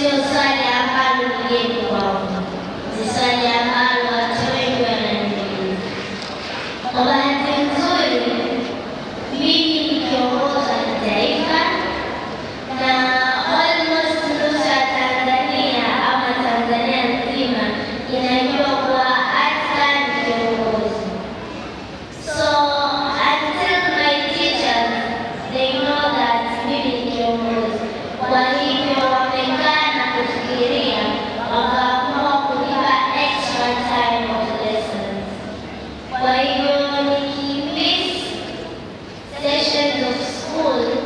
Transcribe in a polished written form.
sio swali ambalo ni geni kwangu, ni swali ambalo watu wengi wananiuliza. Kwa bahati nzuri, mimi ni kiongozi wa kitaifa na almost nusu ya Tanzania ama Tanzania nzima inajua kuwa Atka ni kiongozi. So until my teachers, they know that mimi ni kiongozi. Kwa hivyo wamekaa na kufikiria, wakaamua kunipa extra time of lessons. Kwa hivyo nikimiss sessions of school